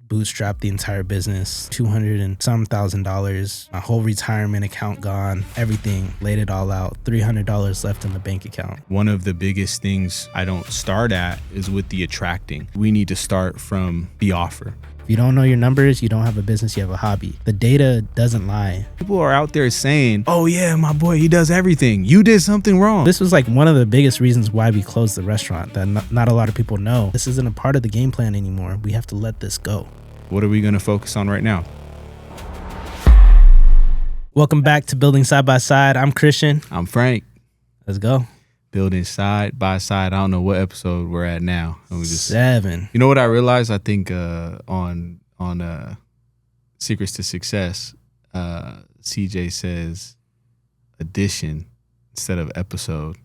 bootstrapped the entire business, $200 and some thousand, my whole retirement account gone, everything, laid it all out, $300 left in the bank account. One of the biggest things I don't start at is with the attracting. We need to start from the offer. If you don't know your numbers, you don't have a business, you have a hobby. The data doesn't lie. People are out there saying, oh yeah, my boy, he does everything. You did something wrong. This was like one of the biggest reasons why we closed the restaurant that not a lot of people know. This isn't a part of the game plan anymore. We have to let this go. What are we going to focus on right now? Welcome back to Building Side by Side. I'm Christian. I'm Frank. Let's go. Building side by side. I don't know what episode we're at now. 7. You know what I realized? I think on Secrets to Success, CJ says addition instead of episode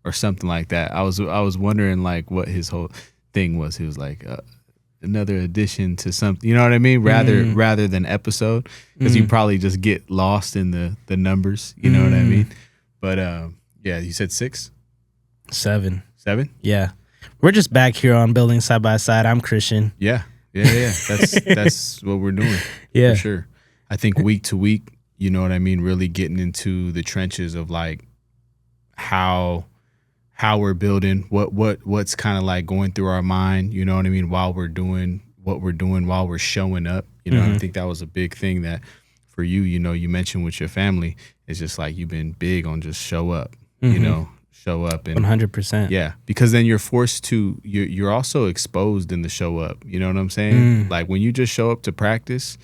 or something like that. I was wondering like what his whole thing was. He was like another addition to something. You know what I mean? Rather than episode, because you probably just get lost in the numbers. You know what I mean? But yeah, you said 6. 7. 7? Yeah. We're just back here on Building Side by Side. I'm Christian. Yeah. That's what we're doing. Yeah. For sure. I think week to week, you know what I mean, really getting into the trenches of like how we're building, what's kind of like going through our mind, you know what I mean, while we're doing what we're doing, while we're showing up. You know, I think that was a big thing that for you, you know, you mentioned with your family, it's just like you've been big on just show up, you know. Show up and 100%. Yeah, because then you're forced to. You're also exposed in the show up. You know what I'm saying? Like when you just show up to practice,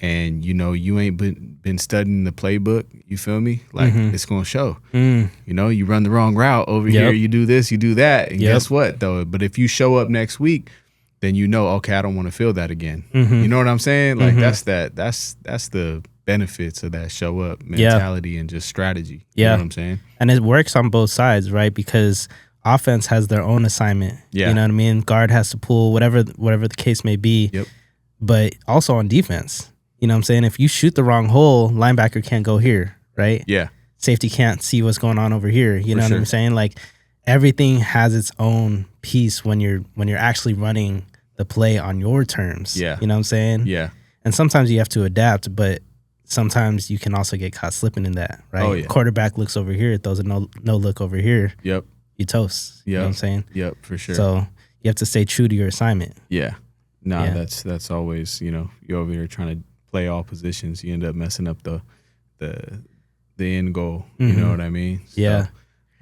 and you know you ain't been studying the playbook. You feel me? Like it's gonna show. You know, you run the wrong route over here. You do this, you do that, and guess what though? But if you show up next week, then you know, okay, I don't want to feel that again. You know what I'm saying? Like that's the benefits of that show up mentality and just strategy. You know what I'm saying? And it works on both sides, right? Because offense has their own assignment. You know what I mean? Guard has to pull, whatever the case may be. But also on defense, you know what I'm saying? If you shoot the wrong hole, linebacker can't go here, right? Safety can't see what's going on over here. You know what I'm saying? Like everything has its own piece when you're actually running the play on your terms. You know what I'm saying? And sometimes you have to adapt, but sometimes you can also get caught slipping in that, right? Quarterback looks over here, throws a no look over here. You toast. You know what I'm saying? For sure. So you have to stay true to your assignment. That's always, you know, you're over here trying to play all positions. You end up messing up the end goal. You know what I mean? So,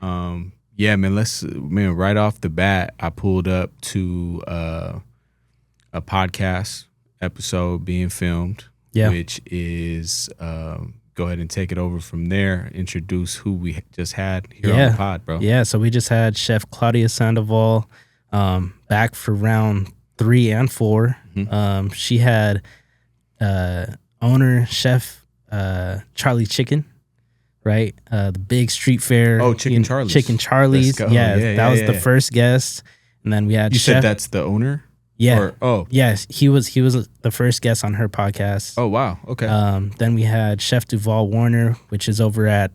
man, right off the bat, I pulled up to a podcast episode being filmed. Which is, go ahead and take it over from there. Introduce who we just had here on the pod, bro. So we just had Chef Claudia Sandoval back for round 3 and 4. She had owner Chef Charlie Chicken, right? The big street fair. Oh, Chicken Charlie's. Chicken Charlie's. That was the first guest. And then we had You said that's the owner? Yes, he was the first guest on her podcast. Oh wow, okay. Then we had Chef Duval Warner, which is over at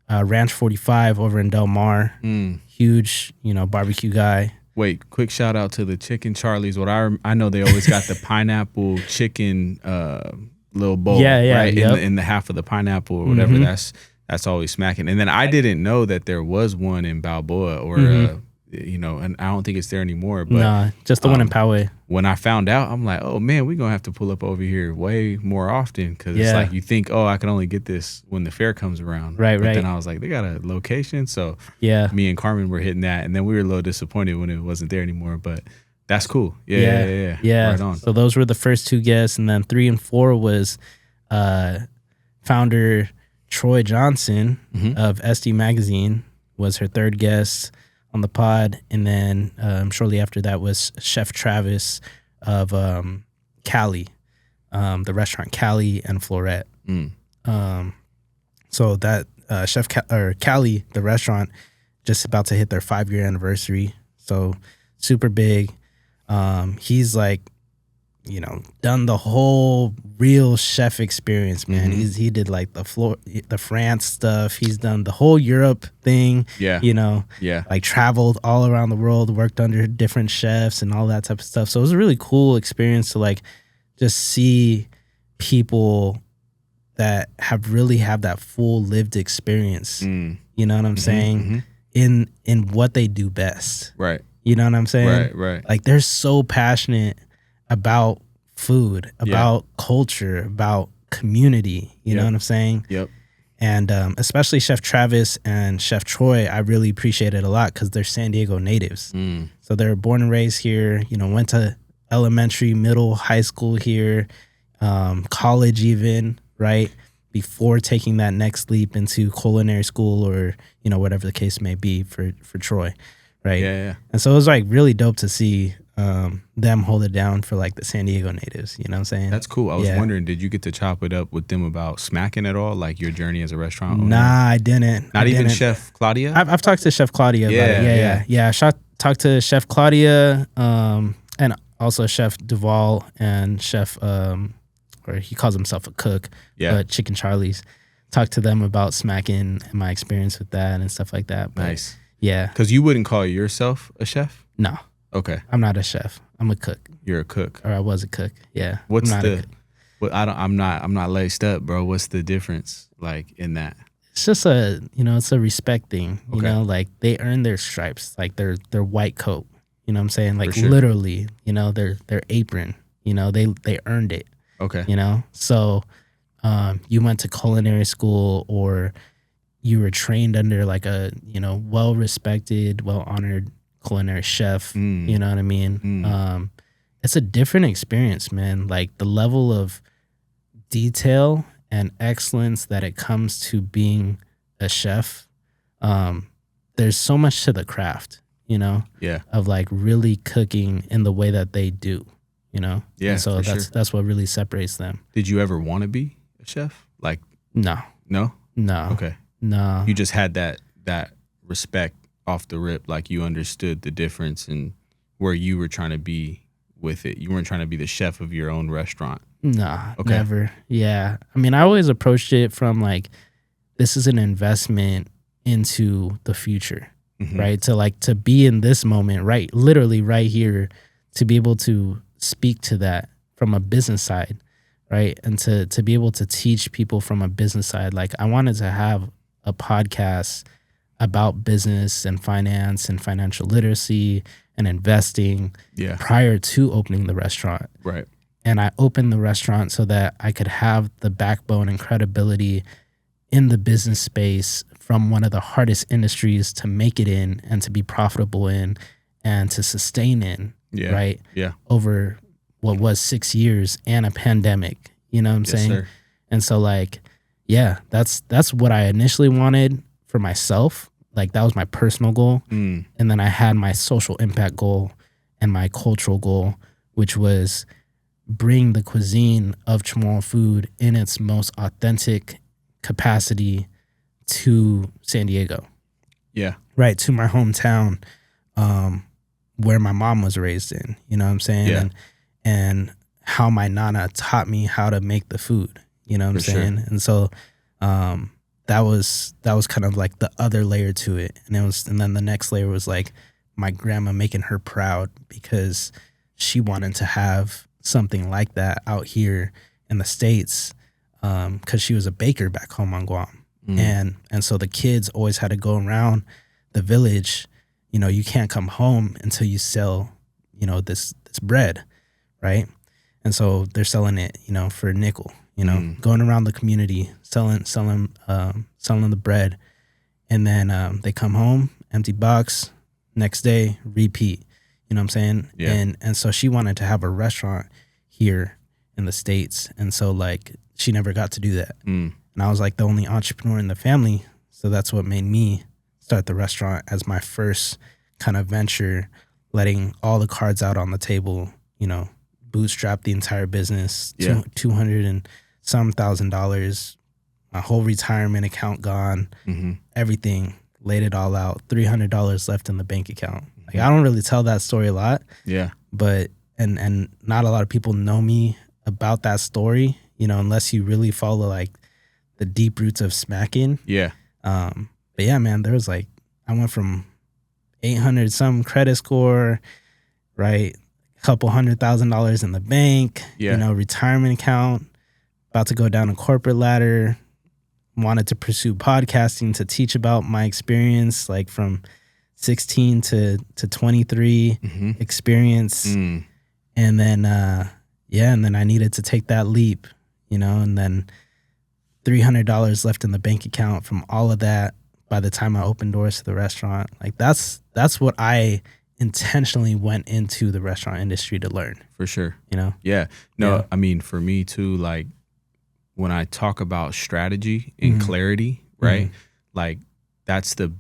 Ranch 45 over in Del Mar. Huge, you know, barbecue guy. Wait, quick shout out to the Chicken Charlie's. What I know, they always got the pineapple chicken little bowl, right? In the half of the pineapple or whatever. That's always smacking. And then I didn't know that there was one in Balboa or. You know, and I don't think it's there anymore. But nah, just the one in Poway. When I found out, I'm like, oh man, we're gonna have to pull up over here way more often because it's like you think, oh, I can only get this when the fair comes around. But then I was like, they got a location, so me and Carmen were hitting that, and then we were a little disappointed when it wasn't there anymore. But that's cool. Yeah. Right on. So those were the first 2 guests, and then 3 and 4 was founder Troy Johnson of SD Magazine was her 3rd guest on the pod, and then shortly after that was Chef Travis of Cali, the restaurant Cali and Florette. So that Chef Cali, the restaurant, just about to hit their 5-year anniversary. So super big. He's like, done the whole real chef experience, man. He did like the France stuff. He's done the whole Europe thing. Yeah. Like traveled all around the world, worked under different chefs and all that type of stuff. So it was a really cool experience to like just see people that have that full lived experience. You know what I'm saying? In what they do best. Right. You know what I'm saying? Right. Like they're so passionate about food, about culture, about community. You know what I'm saying? Yep. And especially Chef Travis and Chef Troy, I really appreciate it a lot because they're San Diego natives. So they're born and raised here, went to elementary, middle, high school here, college even, right? Before taking that next leap into culinary school or, whatever the case may be for Troy, right? Yeah. And so it was like really dope to see them hold it down for like the San Diego natives. You know what I'm saying? That's cool. I was wondering, did you get to chop it up with them about smacking at all, like your journey as a restaurant owner? Nah, I didn't. Not even Chef Claudia? I've talked to Chef Claudia about it. Yeah. Talked to Chef Claudia and also Chef Duvall and Chef, or he calls himself a cook, but Chicken Charlie's. Talked to them about smacking and my experience with that and stuff like that. But nice. Yeah. Because you wouldn't call yourself a chef? No. Okay. I'm not a chef. I'm a cook. You're a cook. Or I was a cook. Yeah. What's I'm not laced up, bro. What's the difference like in that? It's just it's a respect thing. You know, like they earn their stripes, like their white coat. You know what I'm saying? Like literally, their apron, they earned it. Okay. So you went to culinary school or you were trained under like a, well-respected, well-honored culinary chef. You know what I mean? It's a different experience, man. Like the level of detail and excellence that it comes to being a chef. There's so much to the craft, of like really cooking in the way that they do, Yeah. And so that's what really separates them. Did you ever want to be a chef? Like, no. Okay. No. You just had that respect off the rip, like you understood the difference and where you were trying to be with it. You weren't trying to be the chef of your own restaurant. Nah, never. Yeah. I mean, I always approached it from like, this is an investment into the future, right? To be in this moment, right? Literally right here, to be able to speak to that from a business side, right? And to be able to teach people from a business side. Like I wanted to have a podcast about business and finance and financial literacy and investing prior to opening the restaurant. Right. And I opened the restaurant so that I could have the backbone and credibility in the business space from one of the hardest industries to make it in and to be profitable in and to sustain in, right? Yeah. Over what was 6 years and a pandemic, you know what I'm saying? Sir. And so like, that's what I initially wanted for myself. Like that was my personal goal. And then I had my social impact goal and my cultural goal, which was bring the cuisine of Chamorro food in its most authentic capacity to San Diego. Yeah. Right, to my hometown, where my mom was raised in, you know what I'm saying? Yeah. And how my nana taught me how to make the food, you know what I'm saying? And so that was kind of like the other layer to it. And then the next layer was like my grandma making her proud because she wanted to have something like that out here in the States, because she was a baker back home on Guam. And so the kids always had to go around the village. You can't come home until you sell, this bread, right? And so they're selling it, for a nickel, going around the community, selling the bread. And then they come home, empty box, next day, repeat. You know what I'm saying? Yeah. And so she wanted to have a restaurant here in the States. And so like she never got to do that. And I was like the only entrepreneur in the family. So that's what made me start the restaurant as my first kind of venture, letting all the cards out on the table, bootstrap the entire business, $200 and some $1,000, my whole retirement account gone, everything, laid it all out, $300 left in the bank account. Like I don't really tell that story a lot. Yeah. But and not a lot of people know me about that story, you know, unless you really follow like the deep roots of smacking. Yeah. But yeah, man, there was like, I went from 800 some credit score, right? A couple $100,000 in the bank, you know, retirement account, about to go down a corporate ladder, wanted to pursue podcasting to teach about my experience, like from 16 to 23 experience. And then, and then I needed to take that leap, you know, and then $300 left in the bank account from all of that by the time I opened doors to the restaurant. Like that's what I intentionally went into the restaurant industry to learn. For sure. You know? Yeah. No, I mean, for me too, like when I talk about strategy and clarity, right? Like that's the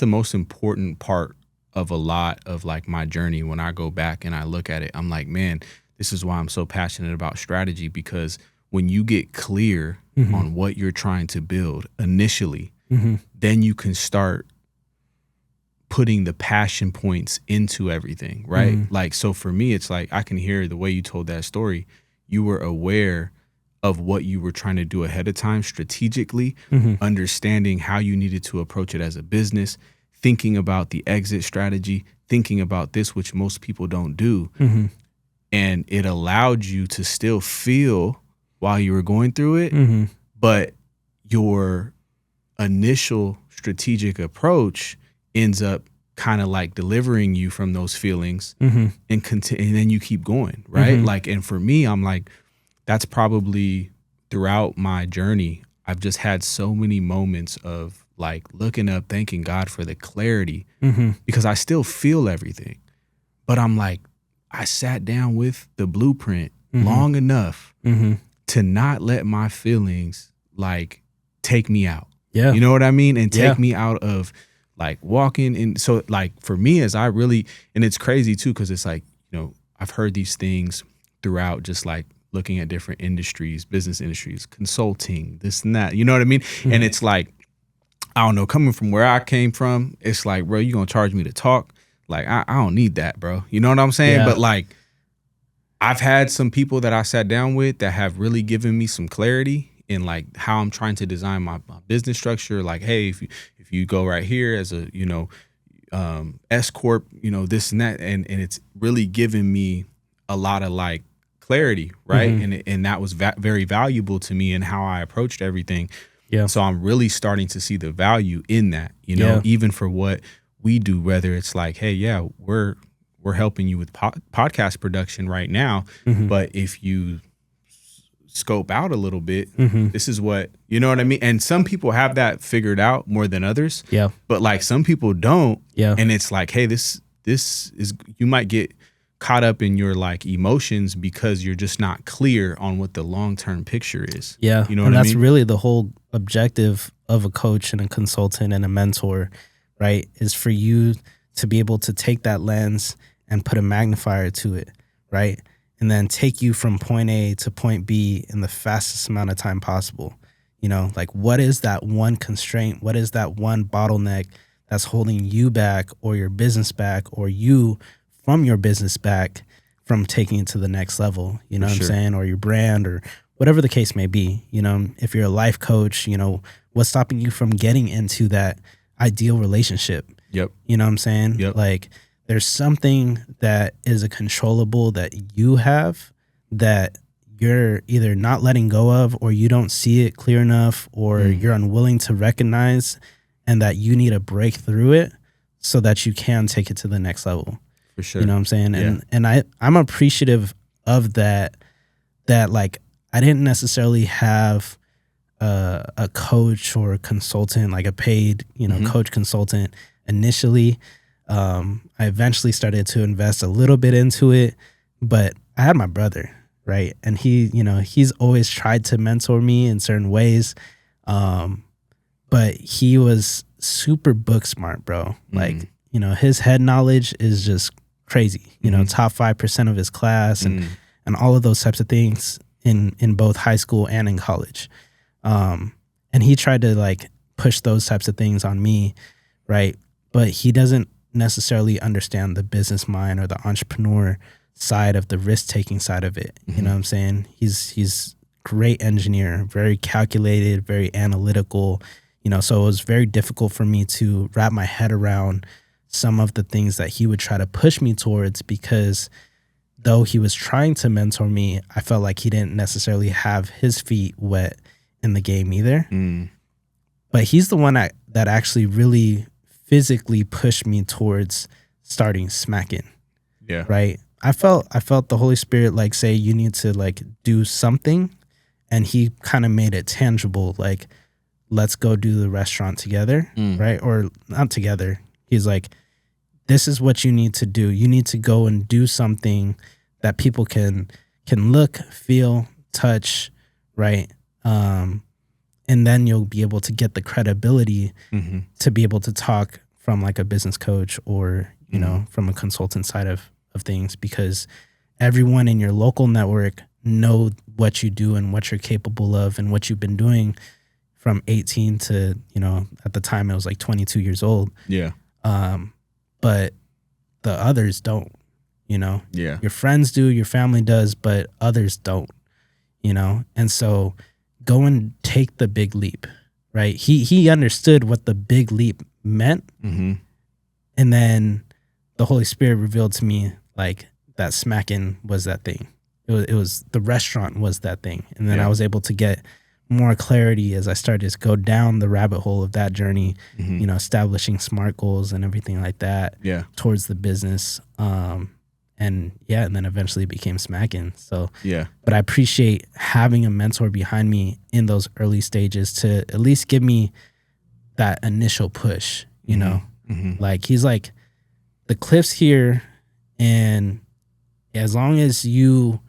most important part of a lot of like my journey. When I go back and I look at it, I'm like, man, this is why I'm so passionate about strategy, because when you get clear on what you're trying to build initially, then you can start putting the passion points into everything, right? Like, so for me, it's like, I can hear the way you told that story. You were aware of what you were trying to do ahead of time strategically, understanding how you needed to approach it as a business, thinking about the exit strategy, thinking about this, which most people don't do. And it allowed you to still feel while you were going through it, but your initial strategic approach ends up kind of like delivering you from those feelings and then you keep going, right? Like, and for me, I'm like, that's probably throughout my journey, I've just had so many moments of like looking up, thanking God for the clarity, because I still feel everything. But I'm like, I sat down with the blueprint long enough to not let my feelings like take me out. Yeah. You know what I mean? And take me out of like walking in. So like for me, as I really, and it's crazy too, because it's like, you know, I've heard these things throughout, just like looking at different industries, business industries, consulting, this and that, you know what I mean? And it's like, I don't know, coming from where I came from, it's like, bro, you gonna charge me to talk? Like, I don't need that, bro. You know what I'm saying? Yeah. But like, I've had some people that I sat down with that have really given me some clarity in like how I'm trying to design my business structure. Like, hey, if you go right here as a, you know, S Corp, you know, this and that, and it's really given me a lot of like clarity, right? And that was very valuable to me in how I approached everything. Yeah. So I'm really starting to see the value in that, you know, even for what we do, whether it's like, hey, yeah, we're helping you with podcast production right now, but if you scope out a little bit, this is what, you know what I mean? And some people have that figured out more than others. Yeah. But like some people don't. Yeah. And it's like, hey, this is, you might get caught up in your like emotions because you're just not clear on what the long-term picture is. Yeah. You know what I mean? That's really the whole objective of a coach and a consultant and a mentor, right? Is for you to be able to take that lens and put a magnifier to it, right? And then take you from point A to point B in the fastest amount of time possible. You know, like what is that one constraint? What is that one bottleneck that's holding you back or your business back or you from your business back from taking it to the next level? You know what I'm saying? Or your brand or whatever the case may be. You know, if you're a life coach, you know, what's stopping you from getting into that ideal relationship? Yep. You know what I'm saying? Yep. Like there's something that is a controllable that you have that you're either not letting go of or you don't see it clear enough or you're unwilling to recognize, and that you need to break through it so that you can take it to the next level. For sure. You know what I'm saying? Yeah. And I'm appreciative of that like I didn't necessarily have a coach or a consultant, like a paid, you know, coach consultant initially. I eventually started to invest a little bit into it, but I had my brother, right? And he, you know, he's always tried to mentor me in certain ways. But he was super book smart, bro. Like, you know, his head knowledge is just crazy, you know, top 5% of his class and all of those types of things in both high school and in college. And he tried to like push those types of things on me, right? But he doesn't necessarily understand the business mind or the entrepreneur side of the risk-taking side of it. You know what I'm saying? He's great engineer, very calculated, very analytical, so it was very difficult for me to wrap my head around some of the things that he would try to push me towards, because though he was trying to mentor me, I felt like he didn't necessarily have his feet wet in the game either. But he's the one that actually really physically pushed me towards starting Smackin'. Yeah. Right. I felt the Holy Spirit like say you need to like do something, and he kind of made it tangible. Like, let's go do the restaurant together, right? Or not together. He's like, this is what you need to do. You need to go and do something that people can look, feel, touch, right? And then you'll be able to get the credibility to be able to talk from like a business coach or, from a consultant side of things, because everyone in your local network know what you do and what you're capable of and what you've been doing from 18 to, at the time it was like 22 years old. Yeah. But the others don't, Yeah. Your friends do, your family does, but others don't, And so go and take the big leap, right? He understood what the big leap meant. And then the Holy Spirit revealed to me like that Smackin' was that thing. It was the restaurant was that thing. And then I was able to get more clarity as I started to go down the rabbit hole of that journey, establishing SMART goals and everything like that towards the business. And then eventually became Smackin'. So, but I appreciate having a mentor behind me in those early stages to at least give me that initial push, like he's like, the cliff's here, and as long as you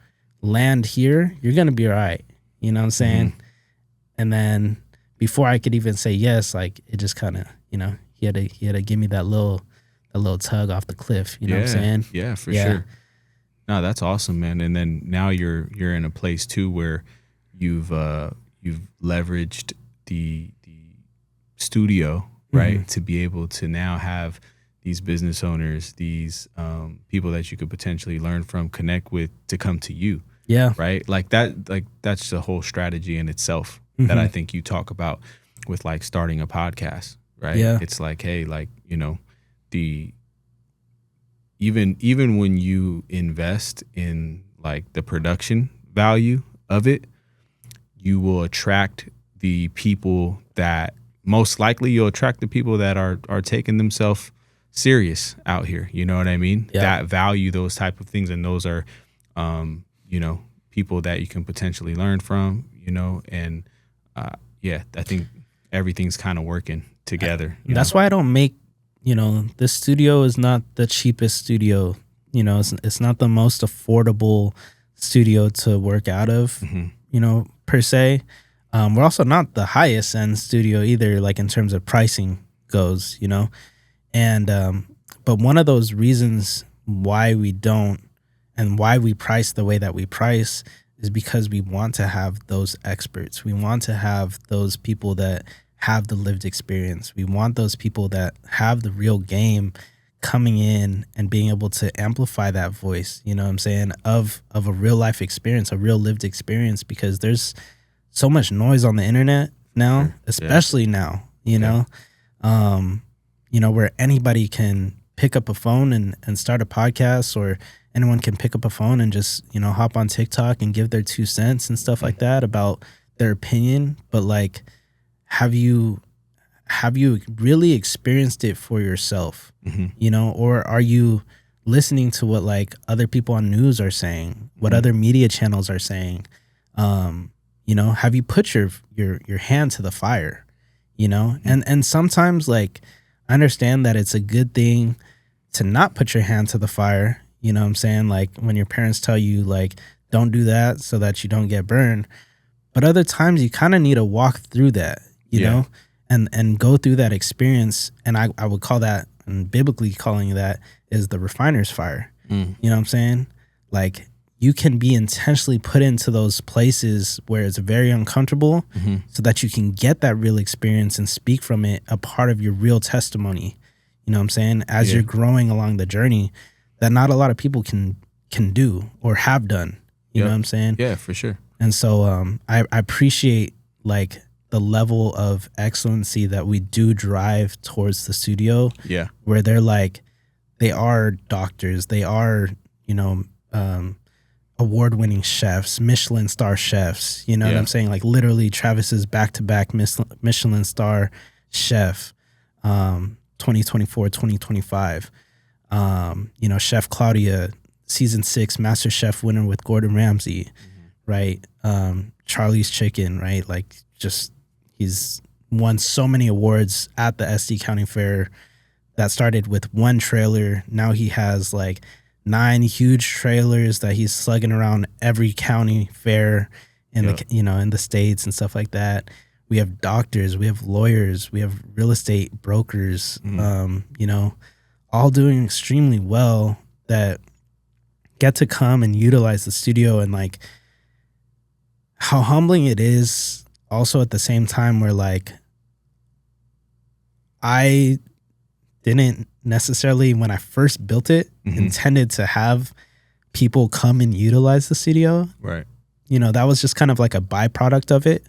land here, you're going to be all right. You know what I'm saying? And then before I could even say yes, like it just kind of, he had to give me that little tug off the cliff. You know what I'm saying? Yeah, for sure. No, that's awesome, man. And then now you're in a place too where you've leveraged the studio, right, to be able to now have these business owners, these people that you could potentially learn from, connect with, to come to you. Yeah. Right. Like that. Like that's the whole strategy in itself that I think you talk about with like starting a podcast. Right. Yeah. It's like, hey, like, even when you invest in like the production value of it, you will attract the people that most likely you'll attract the people that are taking themselves serious out here. You know what I mean? Yeah. That value those type of things. And those are, people that you can potentially learn from, and I think everything's kind of working together. That's why I don't make, this studio is not the cheapest studio. It's not the most affordable studio to work out of, per se. We're also not the highest end studio either, like in terms of pricing goes, And, but one of those reasons why we don't and why we price the way that we price is because we want to have those experts. We want to have those people that have the lived experience. We want those people that have the real game coming in and being able to amplify that voice, you know what I'm saying, of a real life experience, a real lived experience, because there's so much noise on the internet now, especially now, where anybody can pick up a phone and start a podcast, or anyone can pick up a phone and just, hop on TikTok and give their 2 cents and stuff like that about their opinion. But like, have you really experienced it for yourself? Or are you listening to what like other people on news are saying, what other media channels are saying? Have you put your hand to the fire? And sometimes, like, I understand that it's a good thing to not put your hand to the fire. You know what I'm saying? Like when your parents tell you like, don't do that so that you don't get burned. But other times you kind of need to walk through that, you know, and go through that experience. And I would call that, and biblically calling that, is the refiner's fire. You know what I'm saying? Like you can be intentionally put into those places where it's very uncomfortable so that you can get that real experience and speak from it, a part of your real testimony. you know what I'm saying, as you're growing along the journey that not a lot of people can do or have done, you know what I'm saying? Yeah, for sure. And so I appreciate like the level of excellency that we do drive towards the studio. Yeah. Where they're like, they are doctors, they are, you know, award-winning chefs, Michelin star chefs, you know what I'm saying? Like literally Travis's back-to-back Michelin star chef, 2024, 2025. You know, Chef Claudia, season 6 Master Chef winner with Gordon Ramsay, right? Charlie's Chicken, right? Like just, he's won so many awards at the SD County Fair. That started with one trailer. Now he has like 9 huge trailers that he's slugging around every county fair in the, you know, in the States and stuff like that. We have doctors, we have lawyers, we have real estate brokers, you know, all doing extremely well that get to come and utilize the studio. And like how humbling it is also at the same time where like I didn't necessarily, when I first built it, intended to have people come and utilize the studio. Right. You know, that was just kind of like a byproduct of it,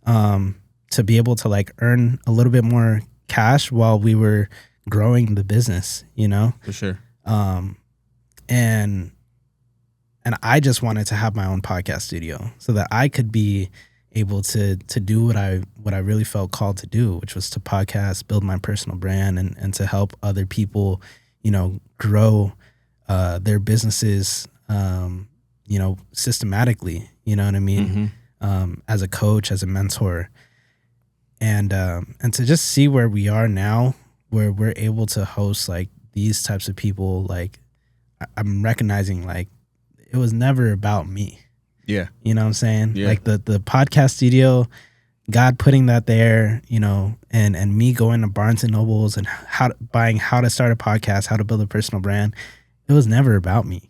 to be able to like earn a little bit more cash while we were growing the business, you know? For sure. And I just wanted to have my own podcast studio so that I could be able to do what I really felt called to do, which was to podcast, build my personal brand, and to help other people, you know, grow their businesses, you know, systematically, you know what I mean? As a coach, as a mentor, and to just see where we are now, where we're able to host like these types of people. Like I'm recognizing like it was never about me. Yeah. You know what I'm saying? Yeah. Like the podcast studio, God putting that there, you know, and me going to Barnes and Nobles and buying How to Start a Podcast, How to Build a Personal Brand. It was never about me.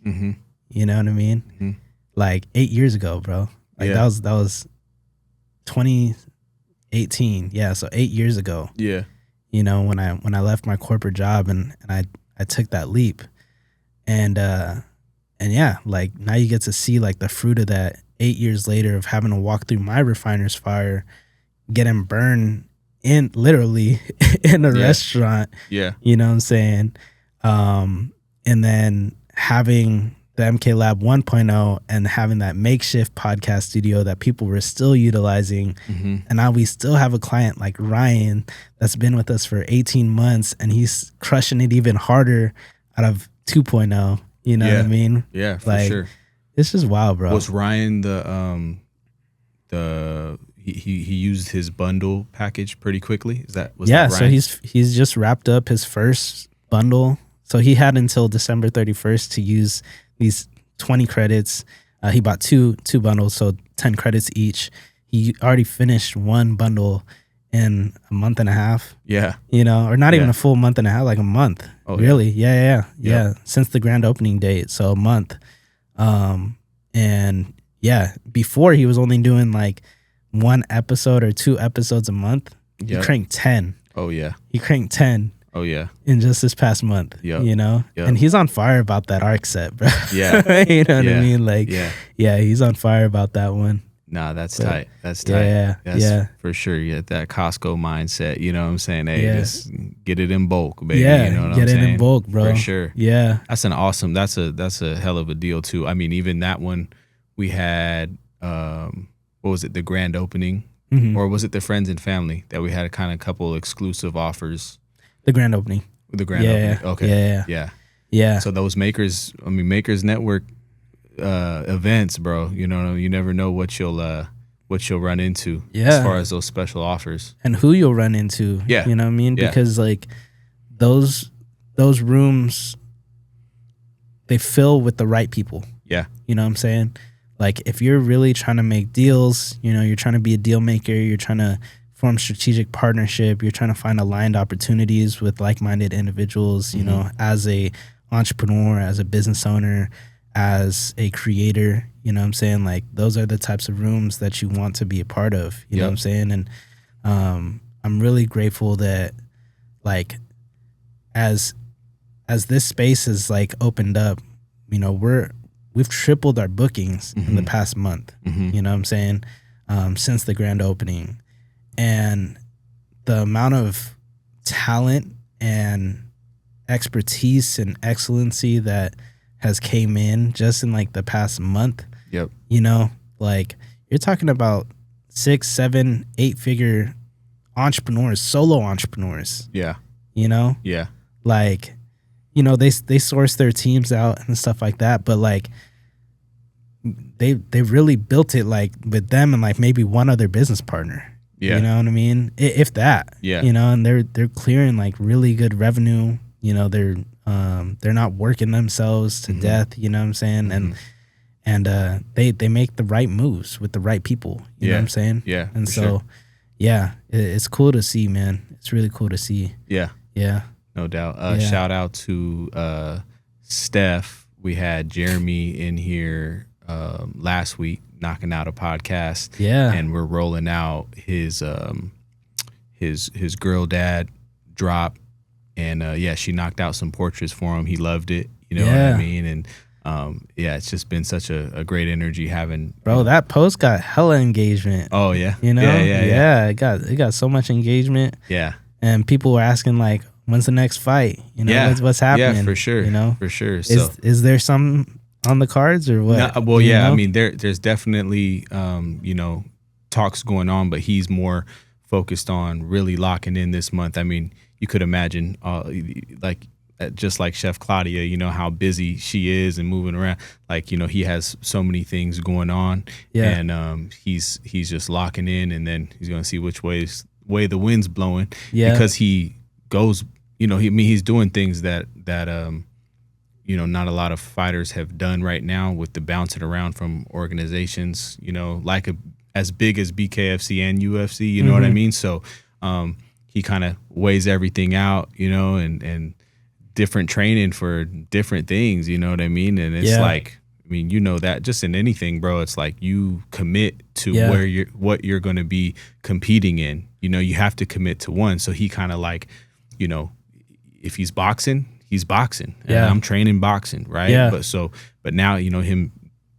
You know what I mean? Like 8 years ago, bro. Like that was 2018. Yeah. So 8 years ago. Yeah. You know, when I left my corporate job and I took that leap, and yeah, like now you get to see like the fruit of that 8 years later of having to walk through my refiner's fire, getting burned in literally in a restaurant. Yeah. You know what I'm saying? And then having the MK Lab 1.0 and having that makeshift podcast studio that people were still utilizing. And now we still have a client like Ryan that's been with us for 18 months and he's crushing it even harder out of 2.0. You know what I mean? Yeah, for like, sure. It's just wild, bro. Was Ryan he used his bundle package pretty quickly? Was that Ryan? So he's just wrapped up his first bundle. So he had until December 31st to use these 20 credits. He bought two bundles, so 10 credits each. He already finished one bundle in a month and a half. Yeah. You know, or not even a full month and a half, like a month. Oh, really? Yeah. Since the grand opening date. So a month. And yeah, before he was only doing like 1 episode or 2 episodes a month. He cranked 10. Oh yeah. He cranked 10. Oh yeah. In just this past month. You know? And he's on fire about that arc set, bro. Yeah. You know what I mean? Like he's on fire about that one. Nah, that's tight. That's tight. That's for sure. You get that Costco mindset. You know what I'm saying? Hey, just get it in bulk, baby. Yeah, you know what get I'm it saying? in bulk, bro. For sure. Yeah. That's a hell of a deal too. I mean, even that one we had, what was it, the grand opening? Or was it the friends and family that we had a kind of couple exclusive offers? The grand opening. The grand opening. Okay. Yeah. So those Makers Network events, bro, you know, you never know what you'll run into as far as those special offers and who you'll run into. Yeah. You know what I mean? Because like those rooms, they fill with the right people. Yeah. You know what I'm saying? Like if you're really trying to make deals, you know, you're trying to be a deal maker, you're trying to form strategic partnership, you're trying to find aligned opportunities with like-minded individuals, you know, as a entrepreneur, as a business owner, as a creator, you know what I'm saying? Like those are the types of rooms that you want to be a part of, you know what I'm saying? And I'm really grateful that like as this space is like opened up, you know, we've tripled our bookings in the past month. You know what I'm saying? Since the grand opening, and the amount of talent and expertise and excellency that has came in just in like the past month. Yep. You know, like you're talking about 6, 7, 8-figure entrepreneurs, solo entrepreneurs. Yeah. You know? Yeah. Like, you know, they source their teams out and stuff like that, but like they really built it like with them and like maybe one other business partner. Yeah. You know what I mean? If that. Yeah. You know, and they're clearing like really good revenue. You know, they're not working themselves to death, you know what I'm saying? And they make the right moves with the right people, you know what I'm saying? Yeah. And so it's cool to see, man. It's really cool to see. Yeah. Yeah. No doubt. Shout out to Steph. We had Jeremy in here last week knocking out a podcast. Yeah. And we're rolling out his girl dad drop. And she knocked out some portraits for him. He loved it. You know what I mean? And it's just been such a great energy having. Bro, that post got hella engagement. Oh yeah. You know? Yeah. It got so much engagement. Yeah. And people were asking like, when's the next fight? You know, what's happening? Yeah, for sure. You know? For sure. So is there some on the cards or what? No, well, yeah, know? I mean there's definitely talks going on, but he's more focused on really locking in this month. I mean, you could imagine just like Chef Claudia, you know, how busy she is and moving around. Like, you know, he has so many things going on. Yeah. And he's just locking in, and then he's going to see which way the wind's blowing. Yeah. Because he goes, you know, he's doing things that you know, not a lot of fighters have done right now with the bouncing around from organizations, you know, like as big as BKFC and UFC, you know what I mean? So he kind of weighs everything out, you know, and different training for different things, you know what I mean? And it's like, I mean, you know that just in anything, bro, it's like you commit to what you're going to be competing in. You know, you have to commit to one. So he kind of like, you know, if he's boxing, he's boxing. And I'm training boxing, right? Yeah. But now, you know, him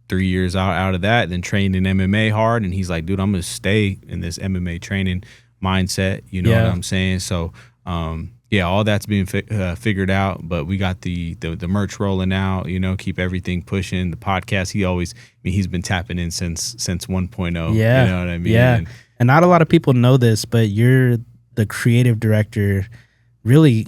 3 years out of that, then training MMA hard, and he's like, dude, I'm going to stay in this MMA training mindset, you know what I'm saying? So all that's being figured out, but we got the merch rolling out, you know, keep everything pushing. The podcast, he's been tapping in since 1.0. Yeah. You know what I mean? Yeah. And not a lot of people know this, but you're the creative director, really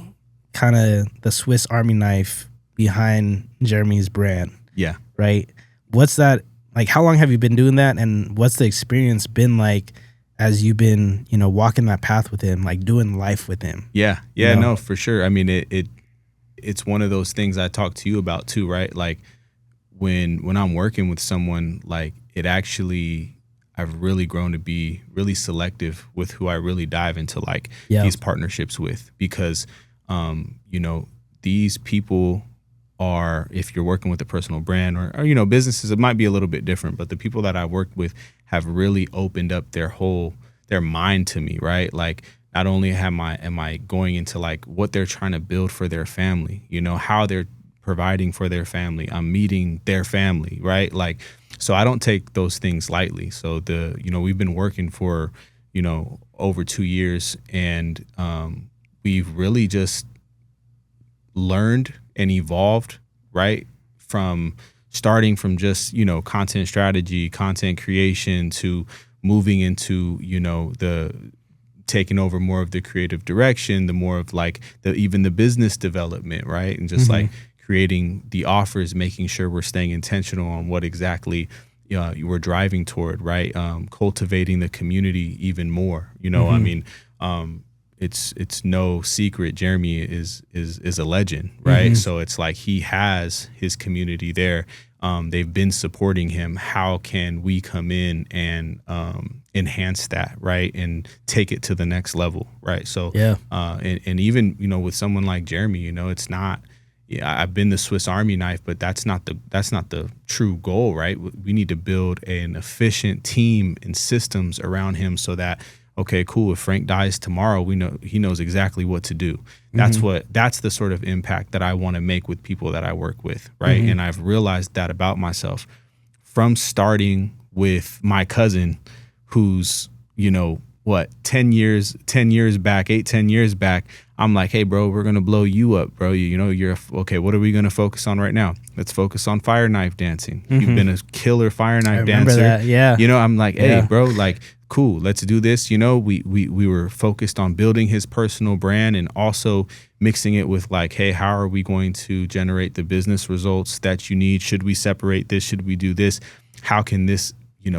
kind of the Swiss Army knife behind Jeremy's brand. Yeah. Right? What's that, like, how long have you been doing that, and what's the experience been like as you've been, you know, walking that path with him, like doing life with him? Yeah, you know? No, for sure. I mean, it's one of those things I talked to you about too, right? Like when I'm working with someone, like I've really grown to be really selective with who I really dive into like these partnerships with, because you know, these people are, if you're working with a personal brand or you know, businesses, it might be a little bit different, but the people that I worked with have really opened up their mind to me, right? Like, not only am I going into like what they're trying to build for their family, you know, how they're providing for their family, I'm meeting their family, right? Like, so I don't take those things lightly. So you know, we've been working for, you know, over 2 years, and we've really just learned and evolved, right? From starting from just, you know, content strategy, content creation, to moving into, you know, the taking over more of the creative direction, the more of like even the business development, right? And just like creating the offers, making sure we're staying intentional on what exactly we're driving toward, right? Cultivating the community even more, you know. I mean, it's no secret Jeremy is a legend, right? So it's like he has his community there. They've been supporting him. How can we come in and enhance that, right? And take it to the next level, right? So and even, you know, with someone like Jeremy, you know, it's not, I've been the Swiss Army knife, but that's not the true goal, right? We need to build an efficient team and systems around him so that, okay, cool. If Frank dies tomorrow, he knows exactly what to do. That's the sort of impact that I want to make with people that I work with, right? And I've realized that about myself from starting with my cousin, who's 10 years back, 8-10 years back. I'm like, hey, bro, we're gonna blow you up, bro. You're okay. What are we gonna focus on right now? Let's focus on fire knife dancing. You've been a killer fire knife dancer. That, yeah. I'm like, hey, bro, like, cool. Let's do this. We were focused on building his personal brand and also mixing it with like, hey, how are we going to generate the business results that you need? Should we separate this? Should we do this? How can this,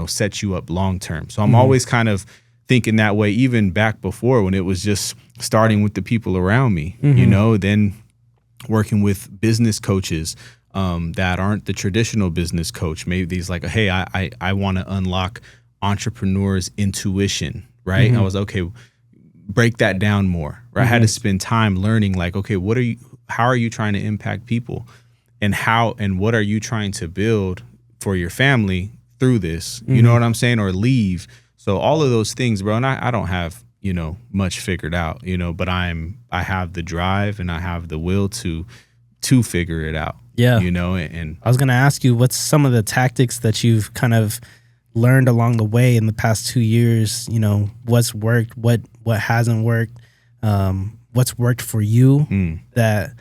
set you up long term? So I'm always kind of thinking that way, even back before when it was just starting with the people around me, then working with business coaches that aren't the traditional business coach. Maybe these like, hey, I want to unlock entrepreneurs' intuition, right? I was, okay, break that down more, right? I had to spend time learning like, okay, how are you trying to impact people and what are you trying to build for your family through this? You know what I'm saying? Or leave. So all of those things, bro, and I don't have, much figured out, but I have the drive and I have the will to figure it out. Yeah. And I was going to ask you, what's some of the tactics that you've kind of learned along the way in the past 2 years? What's worked, what hasn't worked, what's worked for you that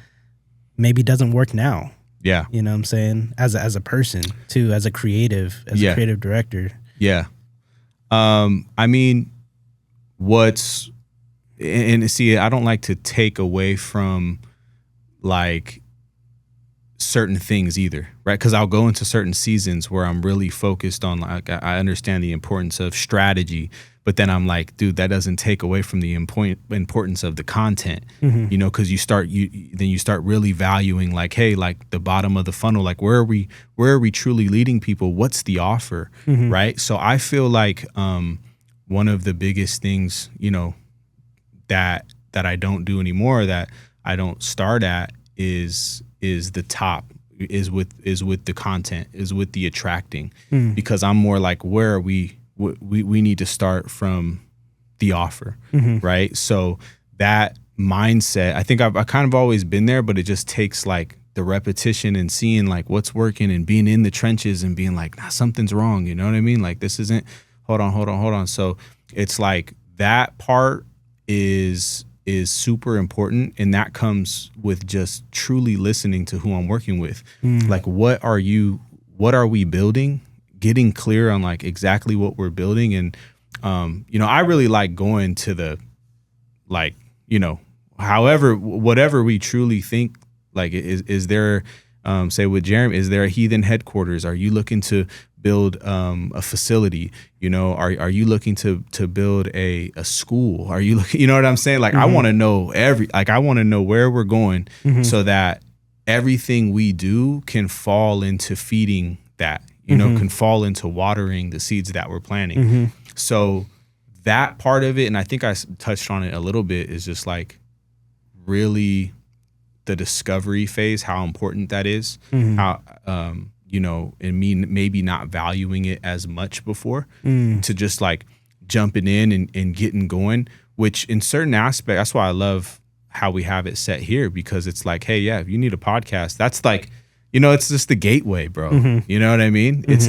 maybe doesn't work now. Yeah. You know what I'm saying? As a person too, as a creative, a creative director. Yeah. I mean, see, I don't like to take away from like certain things either, right? Because I'll go into certain seasons where I'm really focused on like, I understand the importance of strategy, but then I'm like, dude, that doesn't take away from the importance of the content, because you start really valuing like, hey, like the bottom of the funnel, like where are we truly leading people? What's the offer, right? So I feel like one of the biggest things, that I don't do anymore, that I don't start at is the top, is with the content, is with the attracting, because I'm more like, where are we need to start from the offer, right? So that mindset, I think I've kind of always been there, but it just takes like the repetition and seeing like what's working and being in the trenches and being like, nah, something's wrong. You know what I mean? Like this isn't, hold on. So it's like that part is super important, and that comes with just truly listening to who I'm working with. Like what are we building? Getting clear on like exactly what we're building. And I really like going to the like, whatever we truly think, like is there say with Jeremy, is there a heathen headquarters? Are you looking to build a facility? Are you looking to build a school? Are you looking, you know what I'm saying? Like I want to know I want to know where we're going so that everything we do can fall into feeding that, can fall into watering the seeds that we're planting. So that part of it, and I think I touched on it a little bit, is just like really the discovery phase, how important that is, how, and me maybe not valuing it as much before, to just like jumping in and getting going, which in certain aspects, that's why I love how we have it set here, because it's like, hey, yeah, if you need a podcast, that's like, it's just the gateway, bro. You know what I mean? It's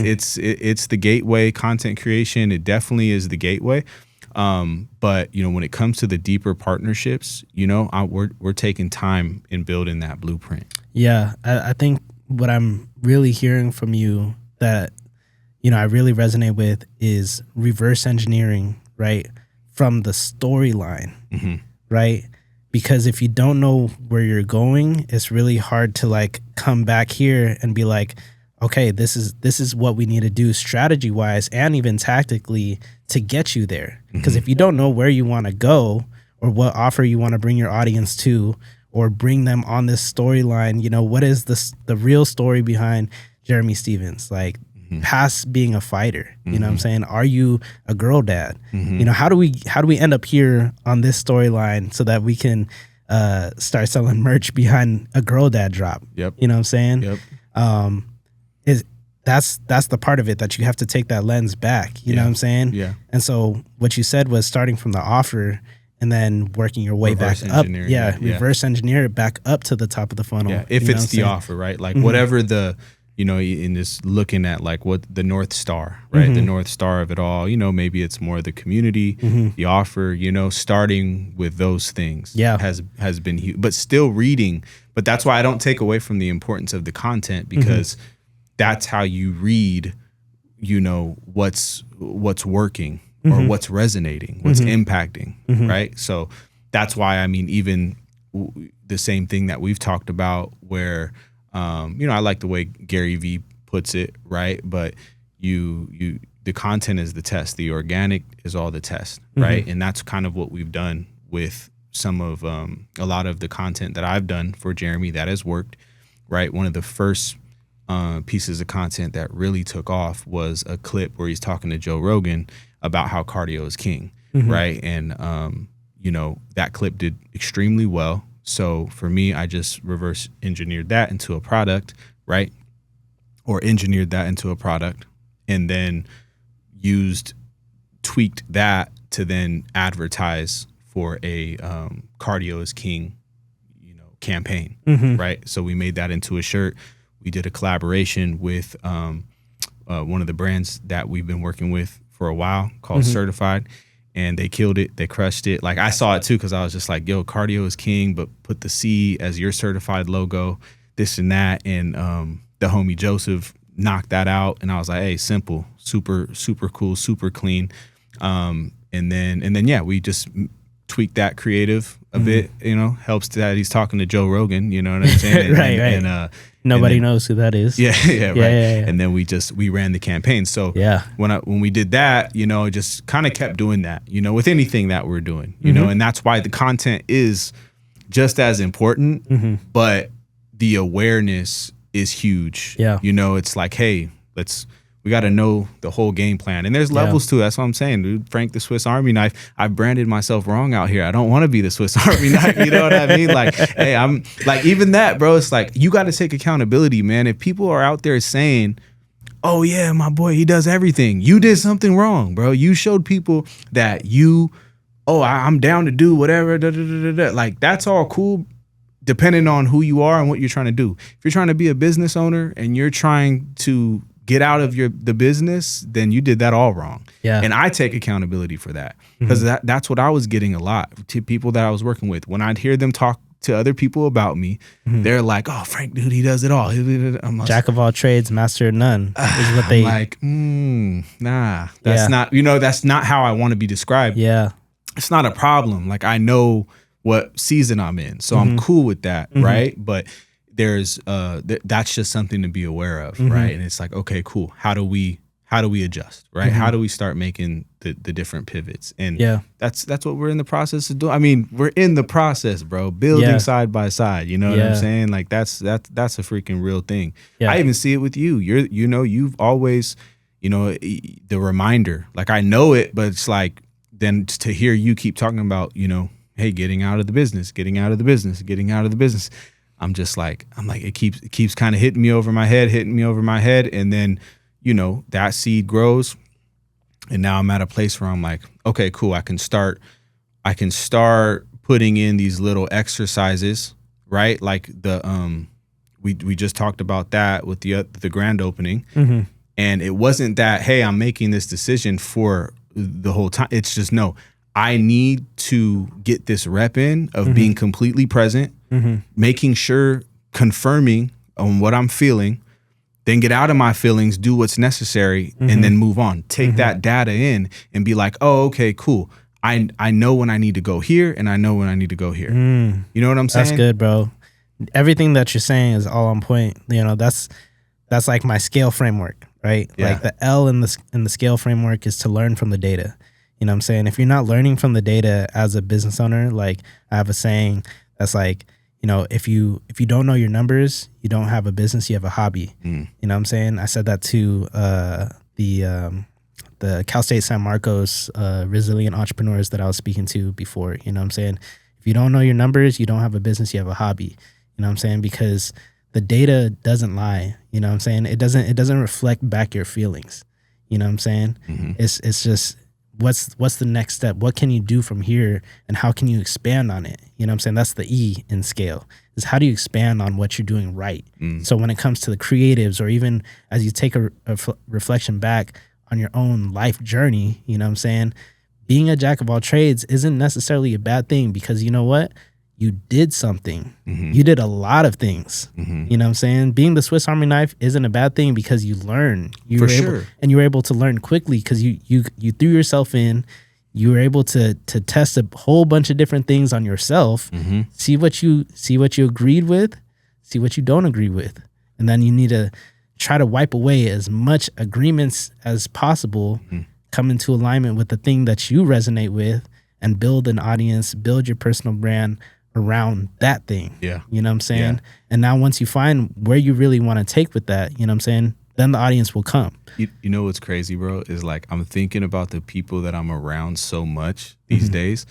the gateway. Content creation, it definitely is the gateway. But when it comes to the deeper partnerships, we're taking time in building that blueprint. Yeah, I think what I'm really hearing from you that I really resonate with is reverse engineering, right, from the storyline, right? Because if you don't know where you're going, it's really hard to like come back here and be like, okay, this is what we need to do strategy wise and even tactically to get you there. Because if you don't know where you want to go or what offer you want to bring your audience to or bring them on this storyline, what is the real story behind Jeremy Stevens? Like past being a fighter, you know what I'm saying? Are you a girl dad? How do we end up here on this storyline so that we can start selling merch behind a girl dad drop? Yep. You know what I'm saying? Yep. that's the part of it that you have to take that lens back. You know what I'm saying? Yeah. And so what you said was starting from the offer and then working your way back up. Yeah, reverse engineer it back up to the top of the funnel. Yeah, if it's the offer, right? Like whatever the, in this looking at like what the North Star, right? The North Star of it all, maybe it's more the community, the offer, starting with those things has been huge, but still reading. But that's why I don't take away from the importance of the content, because that's how you read, what's working or what's resonating, what's impacting, right? So that's why, I mean, even the same thing that we've talked about where, I like the way Gary Vee puts it, right? But the content is the test. The organic is all the test, right? And that's kind of what we've done with some of a lot of the content that I've done for Jeremy that has worked, right? One of the first pieces of content that really took off was a clip where he's talking to Joe Rogan about how cardio is king, right? And that clip did extremely well. So for me, I just reverse engineered that into a product, right? Or engineered that into a product, and then tweaked that to then advertise for a cardio is king, campaign, right? So we made that into a shirt. We did a collaboration with one of the brands that we've been working with for a while called Certified. And they killed it. They crushed it. Like, I saw it too, because I was just like, yo, cardio is king, but put the C as your certified logo, this and that. And the homie Joseph knocked that out. And I was like, hey, simple, super, super cool, super clean. And then, yeah, we just tweaked that creative a bit, helps that he's talking to Joe Rogan, you know what I'm saying? Right. And nobody knows who that is. Yeah, right. Yeah. And then we ran the campaign. So when we did that, it just kind of kept doing that, with anything that we're doing, and that's why the content is just as important, but the awareness is huge. Yeah. It's like, hey, we got to know the whole game plan. And there's levels to it. That's what I'm saying, dude. Frank the Swiss Army knife. I've branded myself wrong out here. I don't want to be the Swiss Army knife. You know what I mean? Like, hey, I'm like, even that, bro, it's like, you got to take accountability, man. If people are out there saying, oh yeah, my boy, he does everything, you did something wrong, bro. You showed people that I'm down to do whatever. Like, that's all cool, depending on who you are and what you're trying to do. If you're trying to be a business owner and you're trying to get out of the business, then you did that all wrong. Yeah. And I take accountability for that, because that's what I was getting a lot to people that I was working with. When I'd hear them talk to other people about me, they're like, oh, Frank, dude, he does it all. I'm like, jack of all trades, master of none is what they like. Nah, that's not, that's not how I want to be described. Yeah. It's not a problem. Like, I know what season I'm in, so I'm cool with that. Right. But there's that's just something to be aware of, right? And it's like, okay, cool. How do we adjust, right? How do we start making the different pivots? And that's what we're in the process of doing. I mean, we're in the process, bro, building side by side. You know what I'm saying? Like, that's a freaking real thing. I even see it with you. You've always, the reminder. Like, I know it, but it's like, then to hear you keep talking about, hey, getting out of the business. I'm like, it keeps kind of hitting me over my head. And then, that seed grows. And now I'm at a place where I'm like, okay, cool. I can start putting in these little exercises, right? Like we just talked about that with the grand opening. And it wasn't that, hey, I'm making this decision for the whole time. It's just, no, I need to get this rep in of being completely present, making sure, confirming on what I'm feeling, then get out of my feelings, do what's necessary, and then move on. Take that data in and be like, oh, okay, cool. I know when I need to go here, and I know when I need to go here. You know what I'm saying? That's good, bro. Everything that you're saying is all on point. That's like my scale framework, right? Yeah. Like, the L in the scale framework is to learn from the data. You know what I'm saying? If you're not learning from the data as a business owner, like, I have a saying that's like, if you don't know your numbers, you don't have a business, you have a hobby. You know what I'm saying? I said that to the Cal State San Marcos resilient entrepreneurs that I was speaking to before. You know what I'm saying? If you don't know your numbers, you don't have a business, you have a hobby. You know what I'm saying? Because the data doesn't lie. You know what I'm saying? It doesn't reflect back your feelings. You know what I'm saying? Mm-hmm. It's just what's the next step? What can you do from here, and how can you expand on it? You know what I'm saying? That's the E in scale, is how do you expand on what you're doing right? So when it comes to the creatives, or even as you take a reflection back on your own life journey, you know what I'm saying? Being a jack of all trades isn't necessarily a bad thing, because you know what? You did something. Mm-hmm. You did a lot of things. Mm-hmm. You know what I'm saying? Being the Swiss Army knife isn't a bad thing, because you learn. You were able to learn quickly, because you threw yourself in. You were able to test a whole bunch of different things on yourself. Mm-hmm. See what you agreed with, see what you don't agree with, and then you need to try to wipe away as much agreements as possible. Mm-hmm. Come into alignment with the thing that you resonate with, and build an audience, build your personal brand around that thing. Yeah. You know what I'm saying? Yeah. And now once you find where you really want to take with that, you know what I'm saying, then the audience will come. You know what's crazy, bro, is like I'm thinking about the people that I'm around so much these mm-hmm. days.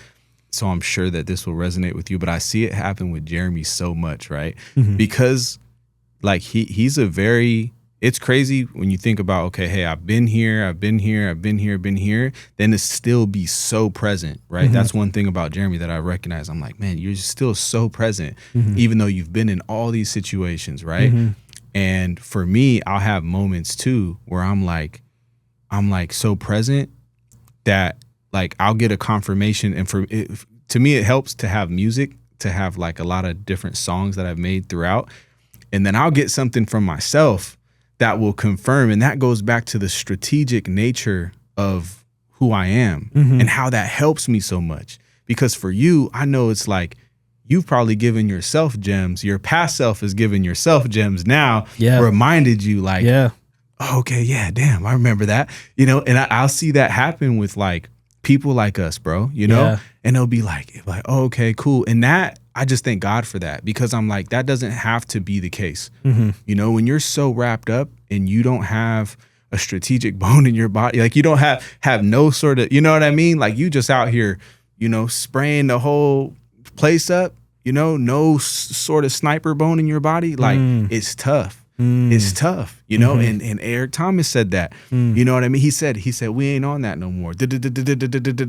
So I'm sure that this will resonate with you, but I see it happen with Jeremy so much, right? Mm-hmm. Because like he's a very, it's crazy when you think about, okay, hey, I've been here, then to still be so present, right? Mm-hmm. That's one thing about Jeremy that I recognize. I'm like, man, you're still so present, mm-hmm. even though you've been in all these situations, right? Mm-hmm. And for me, I'll have moments too where I'm like so present that like I'll get a confirmation. And to me, it helps to have music, to have like a lot of different songs that I've made throughout. And then I'll get something from myself that will confirm. And that goes back to the strategic nature of who I am, mm-hmm. and how that helps me so much. Because for you, I know it's like, you've probably given yourself gems. Your past self has given yourself gems now, reminded you like, oh, okay, yeah, damn, I remember that. You know, and I'll see that happen with like people like us, bro, you know, and they'll be like, oh, okay, cool. And that, I just thank God for that, because I'm like, that doesn't have to be the case. Mm-hmm. You know, when you're so wrapped up and you don't have a strategic bone in your body, like you don't have no sort of, you know what I mean? Like you just out here, you know, spraying the whole place up, you know, no sort of sniper bone in your body. Like it's tough. It's tough, you know, mm-hmm. and Eric Thomas said that, you know what I mean? He said, we ain't on that no more.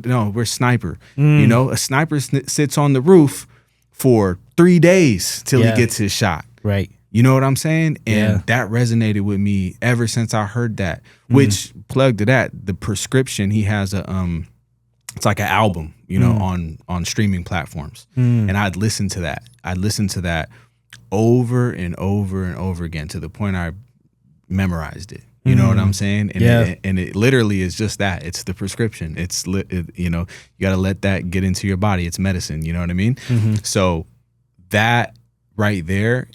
No, we're sniper. You know, a sniper sits on the roof for 3 days till he gets his shot. Right. You know what I'm saying? And that resonated with me ever since I heard that, which plug to that, the Prescription, he has it's like an album, you know, on streaming platforms. And I'd listen to that over and over and over again, to the point I memorized it. You know what I'm saying? And it literally is just that. It's the prescription. You know, you got to let that get into your body. It's medicine. You know what I mean? Mm-hmm. So that right there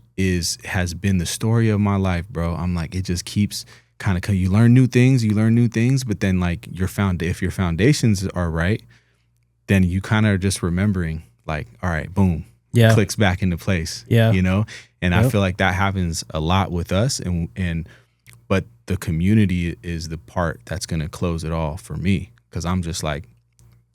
has been the story of my life, bro. I'm like, it just keeps kind of, you learn new things, but then like if your foundations are right, then you kind of just remembering like, all right, boom, clicks back into place. You know? And I feel like that happens a lot with us, but the community is the part that's going to close it all for me. Cause I'm just like,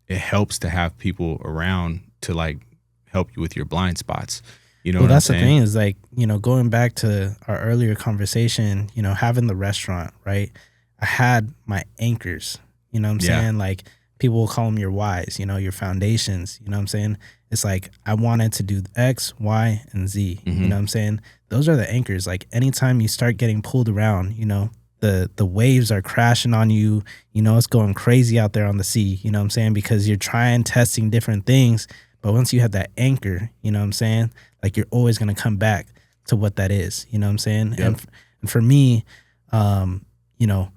it helps to have people around to like help you with your blind spots. You know what I'm saying? The thing is like, you know, going back to our earlier conversation, you know, having the restaurant, right? I had my anchors, you know what I'm saying? Like people will call them your whys, you know, your foundations, you know what I'm saying? It's like, I wanted to do X, Y, and Z, you know what I'm saying? Those are the anchors. Like anytime you start getting pulled around, you know, the waves are crashing on you, you know, it's going crazy out there on the sea, you know what I'm saying? Because you're testing different things. But once you have that anchor, you know what I'm saying? Like you're always going to come back to what that is, you know what I'm saying? Yep. And for me, you know,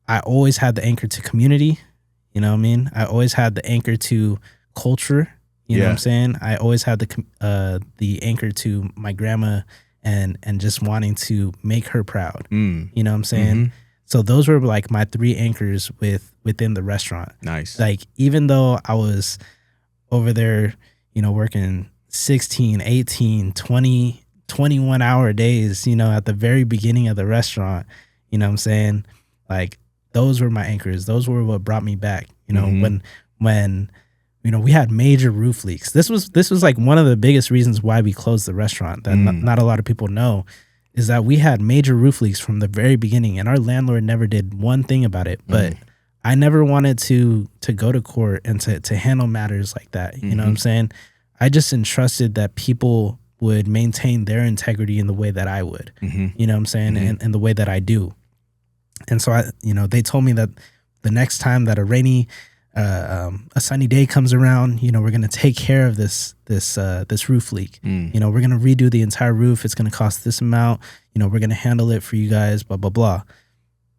I always had the anchor to community, you know what I mean? I always had the anchor to culture, you know what I'm saying? I always had the anchor to my grandma and just wanting to make her proud, you know what I'm saying? Mm-hmm. So those were like my 3 anchors within the restaurant. Nice. Like even though I was over there, you know, working 16, 18, 20, 21-hour days, you know, at the very beginning of the restaurant, you know what I'm saying? Like those were my anchors. Those were what brought me back. You know, when we had major roof leaks. This was like one of the biggest reasons why we closed the restaurant that not a lot of people know, is that we had major roof leaks from the very beginning, and our landlord never did one thing about it. But I never wanted to go to court and to handle matters like that. You know what I'm saying? I just entrusted that people would maintain their integrity in the way that I would. You know what I'm saying? And the way that I do. And so they told me that the next time that a sunny day comes around, we're going to take care of this roof leak. We're going to redo the entire roof. It's going to cost this amount. We're going to handle it for you guys, blah, blah, blah.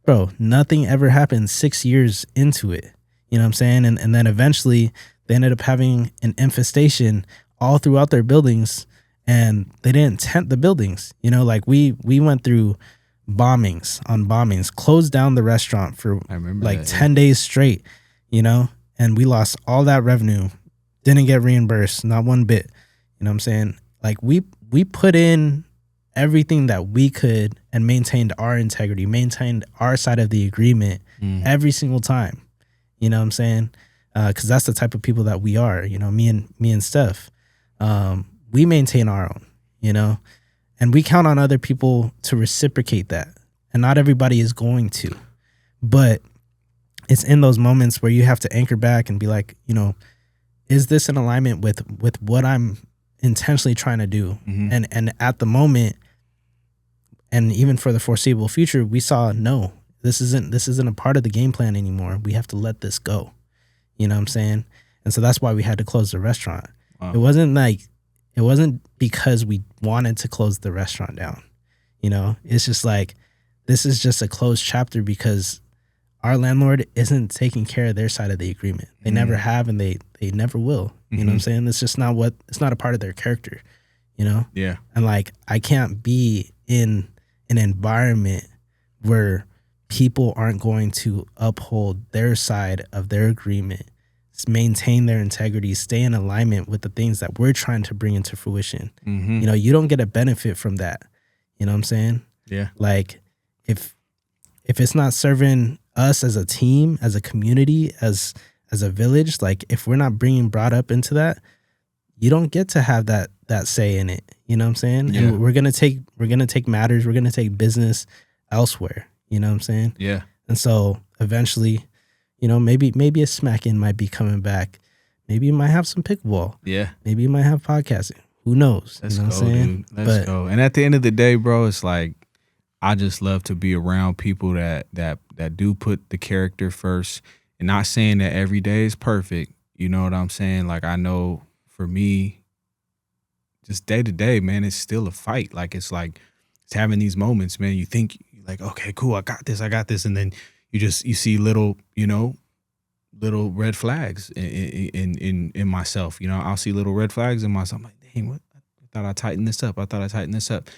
Bro, nothing ever happened 6 years into it. You know what I'm saying? And then eventually they ended up having an infestation all throughout their buildings, and they didn't tent the buildings. Like we went through bombings on bombings, closed down the restaurant for like 10 days straight, and we lost all that revenue, didn't get reimbursed, not one bit. You know what I'm saying? Like we put in everything that we could and maintained our integrity, maintained our side of the agreement every single time. You know what I'm saying? Because that's the type of people that we are, me and Steph. We maintain our own, and we count on other people to reciprocate that. And not everybody is going to. But it's in those moments where you have to anchor back and be like, is this in alignment with what I'm intentionally trying to do? And at the moment, and even for the foreseeable future, we saw, no, this isn't a part of the game plan anymore. We have to let this go. You know what I'm saying? And so that's why we had to close the restaurant. Wow. It wasn't because we wanted to close the restaurant down. It's just like, this is just a closed chapter because our landlord isn't taking care of their side of the agreement. They never have, and they never will. You know what I'm saying? It's just it's not a part of their character, Yeah. And like, I can't be in an environment where people aren't going to uphold their side of their agreement, maintain their integrity, stay in alignment with the things that we're trying to bring into fruition. You don't get a benefit from that. You know what I'm saying? Yeah. Like, if it's not serving us as a team, as a community, as a village, like if we're not being brought up into that, you don't get to have that say in it. You know what I'm saying? Yeah. And we're gonna take matters, we're gonna take business elsewhere. You know what I'm saying? Yeah. And so eventually, maybe a smack-in might be coming back. Maybe you might have some pickleball. Yeah. Maybe you might have podcasting. Who knows? Let's go, dude. Let's go. And at the end of the day, bro, it's like, I just love to be around people that do put the character first, and not saying that every day is perfect. You know what I'm saying? Like, I know for me, just day to day, man, it's still a fight. Like, it's having these moments, man. You think like, okay, cool, I got this. And then you see little red flags in myself. I'll see little red flags in myself. I'm like, dang, what? I thought I tightened this up.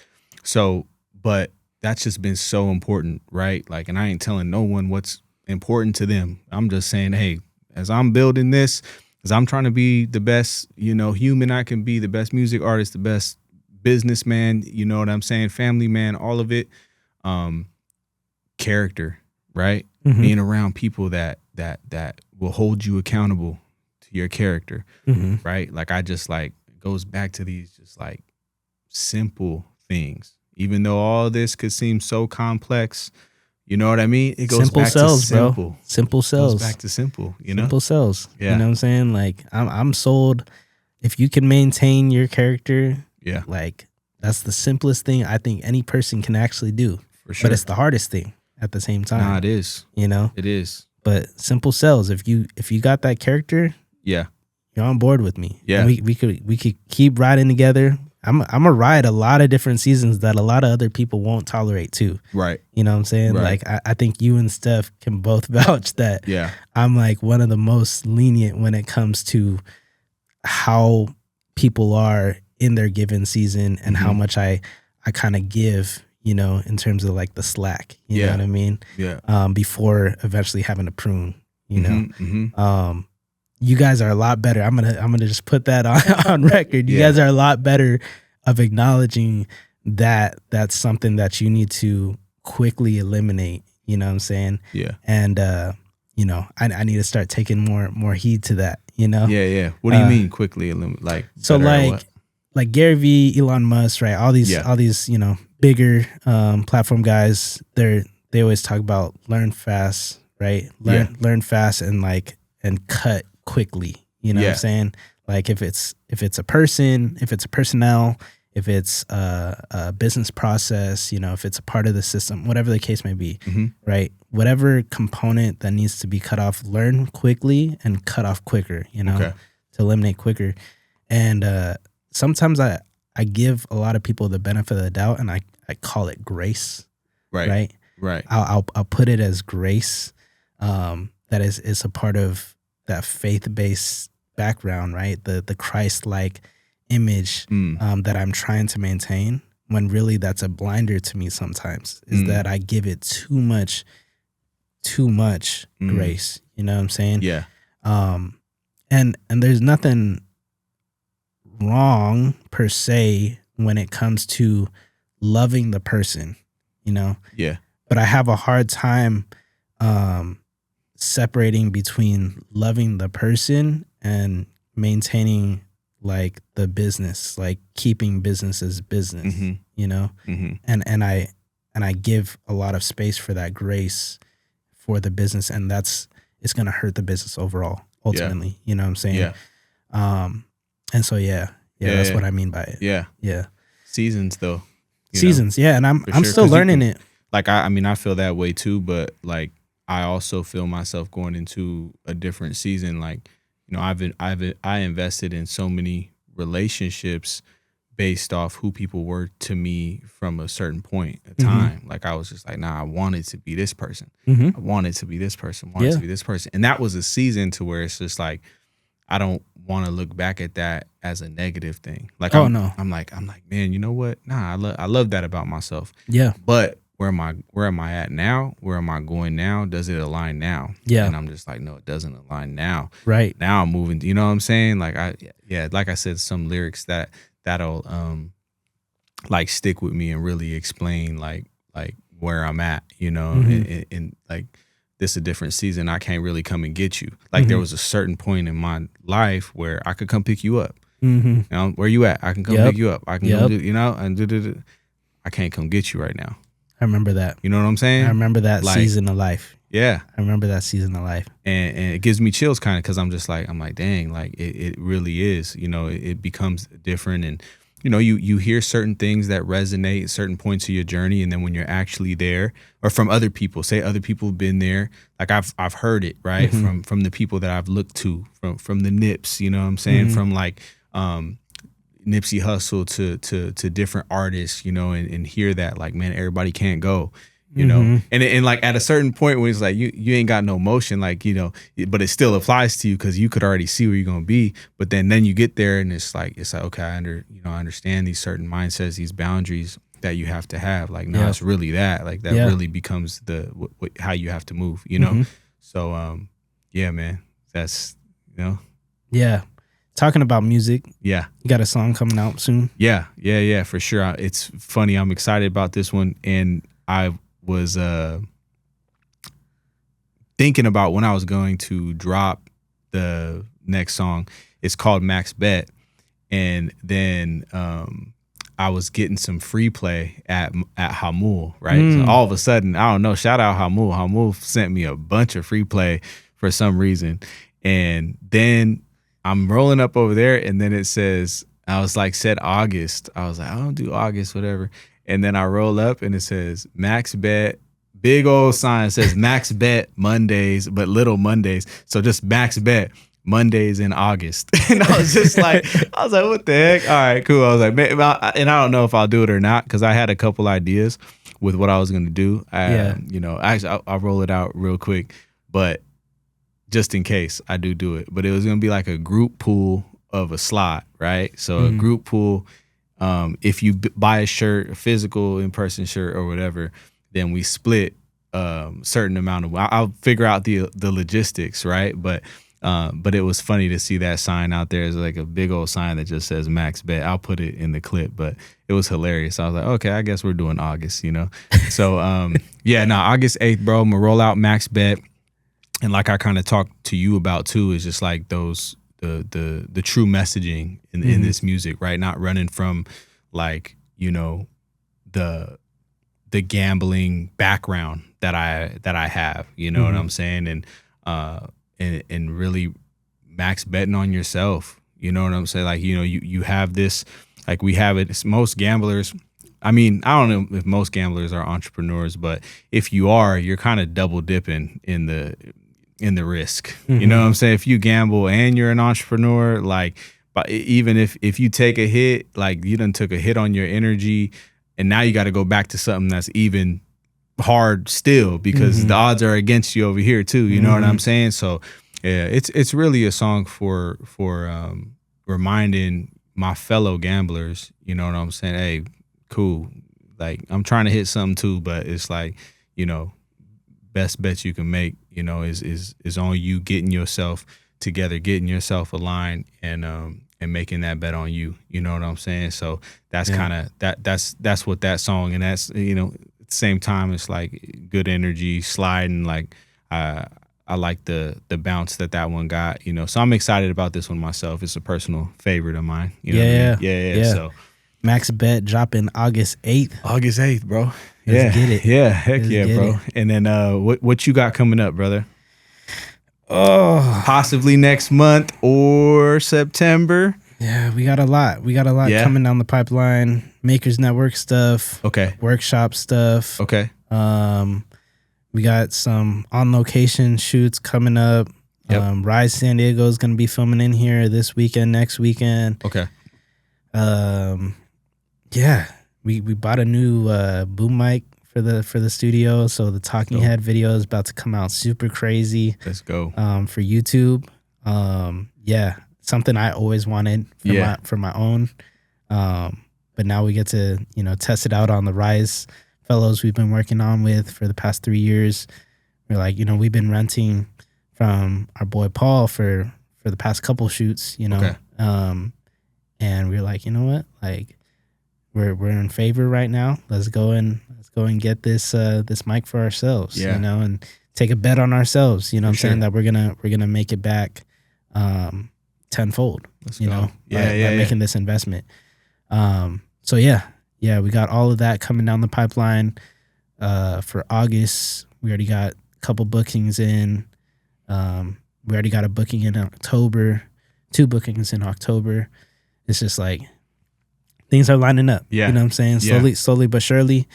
So, but that's just been so important, right? Like, and I ain't telling no one what's important to them. I'm just saying, hey, as I'm building this, as I'm trying to be the best, human I can be, the best music artist, the best businessman, you know what I'm saying? Family man, all of it. Character, right? Being around people that will hold you accountable to your character, right? Like, it goes back to these just like simple things. Even though all this could seem so complex, you know what I mean? It goes back to simple. Bro. Simple sells. It goes back to simple, Simple sells. Yeah. You know what I'm saying? Like, I'm sold. If you can maintain your character, like, that's the simplest thing I think any person can actually do. For sure. But it's the hardest thing at the same time. Nah, it is. It is. But simple sells. If you got that character, you're on board with me. Yeah. And we could keep riding together. I'm gonna ride a lot of different seasons that a lot of other people won't tolerate too. Right. You know what I'm saying? Right. Like, I think you and Steph can both vouch that I'm like one of the most lenient when it comes to how people are in their given season and how much I kind of give, in terms of like the slack. You know what I mean? Yeah. Before eventually having to prune, you guys are a lot better. I'm gonna just put that on record. You guys are a lot better of acknowledging that that's something that you need to quickly eliminate. You know what I'm saying? Yeah. And I need to start taking more heed to that. you know? Yeah. What do you mean quickly? Like, so like Gary Vee, Elon Musk, right? All these, you know, bigger platform guys, they always talk about learn fast, right? Learn fast and cut quickly. You know what I'm saying? Like if it's a person, if it's a personnel, if it's a business process, you know, if it's a part of the system, whatever the case may be, right? Whatever component that needs to be cut off, learn quickly and cut off quicker, you know, to eliminate quicker. And sometimes I give a lot of people the benefit of the doubt, and I call it grace, right? I'll put it as grace. That is a part of that faith-based background, right? The Christ-like image that I'm trying to maintain, when really that's a blinder to me sometimes, is that I give it too much grace. You know what I'm saying? Yeah. And there's nothing wrong per se when it comes to loving the person, you know? Yeah. But I have a hard time separating between loving the person and maintaining like the business, like keeping business as business, you know? And I give a lot of space for that grace for the business, and it's going to hurt the business overall, ultimately. You know what I'm saying? Yeah. And so, that's what I mean by it. Yeah. Seasons though. Seasons. Yeah. And I'm still learning it. Like, I mean, I feel that way too, but like, I also feel myself going into a different season. Like, you know, I invested in so many relationships based off who people were to me from a certain point of time. Like, I was just like, nah, I wanted to be this person. I wanted to be this person. To be this person. And that was a season to where it's just like, I don't want to look back at that as a negative thing. Like, I'm like, man, you know what? Nah, I love that about myself. Yeah. But where am I at now? Where am I going now? Does it align now? Yeah. And I'm just like, no, it doesn't align now. Right. Now I'm moving, you know what I'm saying? Like, like I said, some lyrics that'll like stick with me and really explain like where I'm at, you know, and like, this is a different season. I can't really come and get you. Like, there was a certain point in my life where I could come pick you up. You know, where you at? I can come pick you up. I can come do, you know, and I can't come get you right now. I remember that. You know what I'm saying? I remember that season of life. Yeah. I remember that season of life. And it gives me chills kind of, because I'm like, dang, like it really is, you know, it becomes different. And, you know, you hear certain things that resonate at certain points of your journey. And then when you're actually there, or from other people, say other people have been there, like I've heard it, right? From the people that I've looked to, from the Nips, you know what I'm saying? From like, Nipsey Hussle to different artists, you know, and hear that, like, man, everybody can't go, you know, and like at a certain point when it's like you ain't got no motion, like, you know, but it still applies to you because you could already see where you're gonna be. But then you get there and it's like okay, I understand these certain mindsets, these boundaries that you have to have. Like, no, it's really that, like that really becomes how you have to move, you know. So yeah, man, that's, you know. Yeah. Talking about music. Yeah. You got a song coming out soon? Yeah, for sure. It's funny. I'm excited about this one. And I was thinking about when I was going to drop the next song. It's called Max Bet. And then I was getting some free play at Hamul, right? So all of a sudden, I don't know, shout out Hamul. Hamul sent me a bunch of free play for some reason. And then I'm rolling up over there, and then it says, I was like, said August. I was like, I don't do August, whatever. And then I roll up, and it says Max Bet, big old sign says Max Bet Mondays, but little Mondays. So just Max Bet Mondays in August. And I was just like, what the heck? All right, cool. I was like, and I don't know if I'll do it or not, because I had a couple ideas with what I was going to do. You know, actually, I'll roll it out real quick, but just in case I do it. But it was going to be like a group pool of a slot, right? So a group pool, if you buy a shirt, a physical in-person shirt or whatever, then we split certain amount of, I'll figure out the logistics, right? But it was funny to see that sign out there. It's like a big old sign that just says Max Bet. I'll put it in the clip, but it was hilarious. I was like, okay, I guess we're doing August, you know? So August 8th, bro, I'm gonna roll out Max Bet. And like I kind of talked to you about too, is just like those the true messaging in this music, right? Not running from like, you know, the gambling background that I have, you know what I'm saying? And really max betting on yourself. You know what I'm saying? Like, you know, you have this, like we have it. It's most gamblers. I mean, I don't know if most gamblers are entrepreneurs, but if you are, you're kind of double dipping in the risk. You know what I'm saying? If you gamble and you're an entrepreneur, like, but even if you take a hit, like you done took a hit on your energy, and now you got to go back to something that's even hard still because the odds are against you over here too. You know what I'm saying? So yeah, it's really a song for reminding my fellow gamblers, you know what I'm saying? Hey, cool. Like I'm trying to hit something too, but it's like, you know, best bets you can make, you know, is on you getting yourself together, getting yourself aligned, and making that bet on you. You know what I'm saying? So that's kind of that's what that song, and that's, you know, at the same time it's like good energy sliding. Like I like the bounce that one got, you know. So I'm excited about this one myself. It's a personal favorite of mine. You know what I mean? Yeah. So Max Bet dropping August 8th. August 8th, bro. Let's get it. Yeah, heck yeah, bro. And then what you got coming up, brother? Oh, possibly next month or September. Yeah, we got a lot. Coming down the pipeline. Makers Network stuff. Okay. Workshop stuff. Okay. We got some on location shoots coming up. Yep. Rise San Diego is going to be filming in here this weekend, next weekend. Okay. Yeah, we bought a new boom mic for the studio, so the Talking Head video is about to come out super crazy. Let's go. For YouTube. Yeah, something I always wanted for my own. But now we get to, you know, test it out on the Rise fellows we've been working on with for the past 3 years. We're like, you know, we've been renting from our boy Paul for the past couple shoots, you know. Okay. And we're like, you know what? Like we're in favor right now. Let's go and get this mic for ourselves, you know, and take a bet on ourselves, you know what I'm saying, that we're gonna make it back tenfold. Let's go. By making this investment. So yeah, we got all of that coming down the pipeline for August. We already got a couple bookings in. We already got a booking in October, 2 bookings in October. It's just like things are lining up. Yeah. You know what I'm saying? Slowly but surely.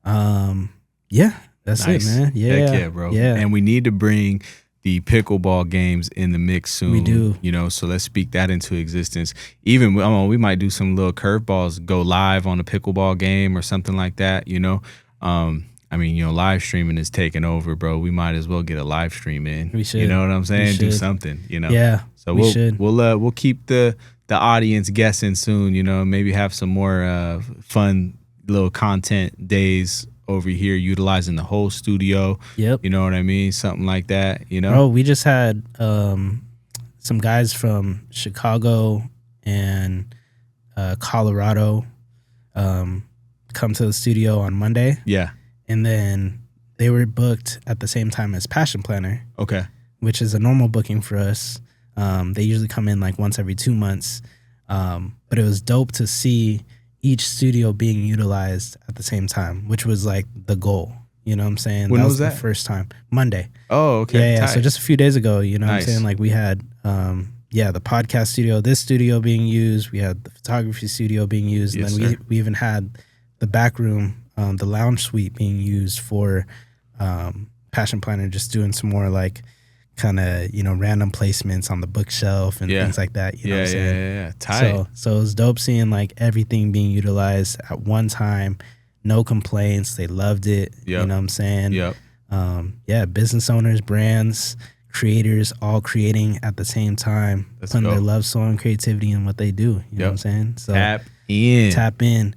Yeah, that's nice. It, man. Yeah. Heck yeah, bro. Yeah. And we need to bring the pickleball games in the mix soon. We do. You know, so let's speak that into existence. Even we might do some little curveballs, go live on a pickleball game or something like that, you know. I mean, you know, live streaming is taking over, bro. We might as well get a live stream in. We should. You know what I'm saying? Do something, you know. Yeah. So we'll keep the audience guessing soon, you know, maybe have some more fun little content days over here utilizing the whole studio. Yep. You know what I mean? Something like that, you know? Bro, we just had some guys from Chicago and Colorado come to the studio on Monday. Yeah. And then they were booked at the same time as Passion Planner. Okay. Which is a normal booking for us. They usually come in like once every 2 months. But it was dope to see each studio being utilized at the same time, which was like the goal. You know what I'm saying? When was that? The first time. Monday. Oh, okay. Yeah. So just a few days ago, you know what I'm saying? Like we had, the podcast studio, this studio being used. We had the photography studio being used. Yes, and then we even had the back room, the lounge suite being used for Passion Planner, just doing some more like kind of, you know, random placements on the bookshelf and things like that. You know what I'm saying? Yeah. Tight. So it was dope seeing like everything being utilized at one time. No complaints. They loved it. Yep. You know what I'm saying? Yep. Business owners, brands, creators, all creating at the same time, putting their love, soul, and creativity in what they do. You know what I'm saying? So tap in.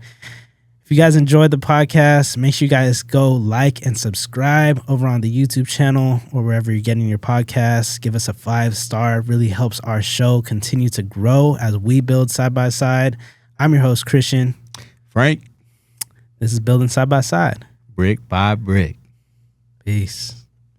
If you guys enjoyed the podcast, make sure you guys go like and subscribe over on the YouTube channel or wherever you're getting your podcasts. Give us a 5-star. It really helps our show continue to grow as we build side by side. I'm your host, Christian. Frank. This is Building Side by Side. Brick by brick. Peace.